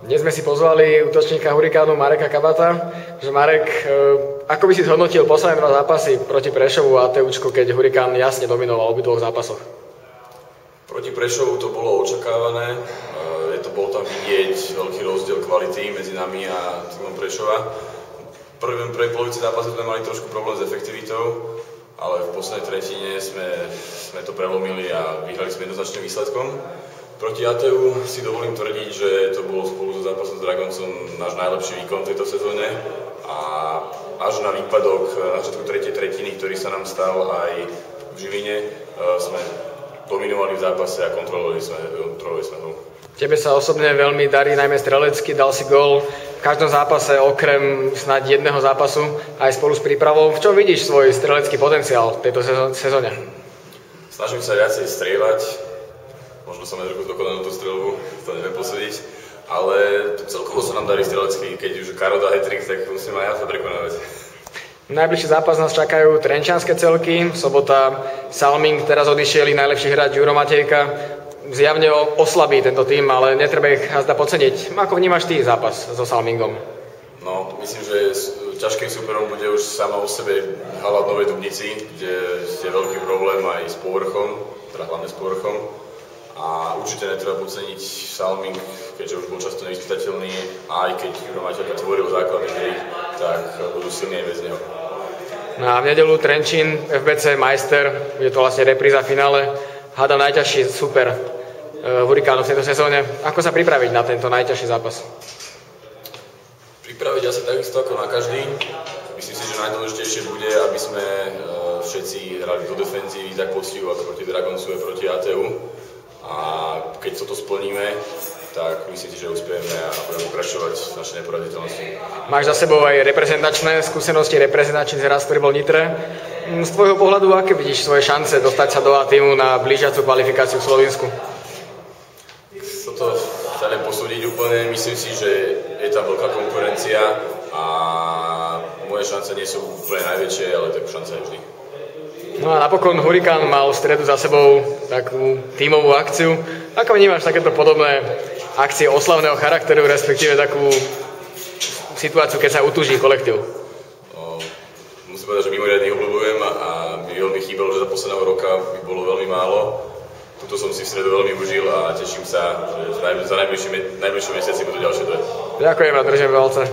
Dnes sme si pozvali útočníka Hurikánu Mareka Kabata. Že Marek, ako by si zhodnotil posledné 2 zápasy proti Prešovu a ATUčku, keď Hurikán jasne dominoval v obidvoch zápasoch? Proti Prešovu to bolo očakávané. Bol tam vidieť veľký rozdiel kvality medzi nami a týmom Prešova. V prvej polovici zápasu sme mali trošku problém s efektivitou, ale v poslednej tretine sme to prelomili a vyhrali sme jednoznačným výsledkom. Proti ATU si dovolím tvrdiť, že to bolo spolu so zápasom s Dragoncom náš najlepší výkon v tejto sezóne a až na výpadok na začiatku tretej tretiny, ktorý sa nám stal aj v Žiline, sme dominovali v zápase a kontrolovali sme hru. Tebe sa osobne veľmi darí, najmä strelecky, dal si gól v každom zápase okrem snáď jedného zápasu aj spolu s prípravou. V čom vidíš svoj strelecký potenciál v tejto sezóne? Snažím sa viacej strieľať. Možno som aj trochu dokonal tú streľbu, to neviem posúdiť, ale celkovo sa nám darí strelecky, keď už Karo dá hat-trick, tak musím aj ja sa prekonávať. Najbližší zápas nás čakajú trenčianske celky, sobota Salming, teraz odišiel ich najlepší hráč Juro Matejka, zjavne oslabí tento tým, ale netreba ich hazda podceniť. Ako vnímaš ty zápas so Salmingom? No, myslím, že ťažkým súperom bude už sama o sebe hala v Novej Dubnici, kde je veľký problém aj s povrchom, teda hlavne s povrchom. A určite netreba podceniť Salming, keďže už bol často nevyspytateľný, a aj keď Juro Matejka tvoril základný hry, tak budú silní aj bez neho. No a v nedeľu Trenčín, FBC Majster, je to vlastne repríza finále, hádam najťažší super Hurikánu v tejto sezóne. Ako sa pripraviť na tento najťažší zápas? Pripraviť asi takisto ako na každý. Myslím si, že najdôležitejšie bude, aby sme všetci hrali do defenzívy tak poctivo ako proti Dragoncu a proti ATU. A keď toto splníme, tak myslím si, že uspieme a budeme pokračovať v našej neporaditeľnosti. Máš za sebou aj reprezentačné skúsenosti, reprezentačný zraz, ktorý bol Nitre. Z tvojho pohľadu, aké vidíš svoje šance dostať sa do A tímu na blížiacu kvalifikáciu v Slovensku? Toto sa neviem posúdiť úplne. Myslím si, že je tam veľká konkurencia a moje šance nie sú úplne najväčšie, ale takú šancu je vždy. No a napokon Hurikán mal v stredu za sebou takú tímovú akciu. Ako vnímaš takéto podobné akcie oslavného charakteru, respektíve takú situáciu, keď sa utúží kolektív? Musím povedať, že mimoriadne ich obľúbujem a mi veľmi chýbalo, že za posledného roka by bolo veľmi málo. Tuto som si v stredu veľmi užil a teším sa, že za najbližšie mesiaci budú ďalšie dve. Ďakujem a držím palce.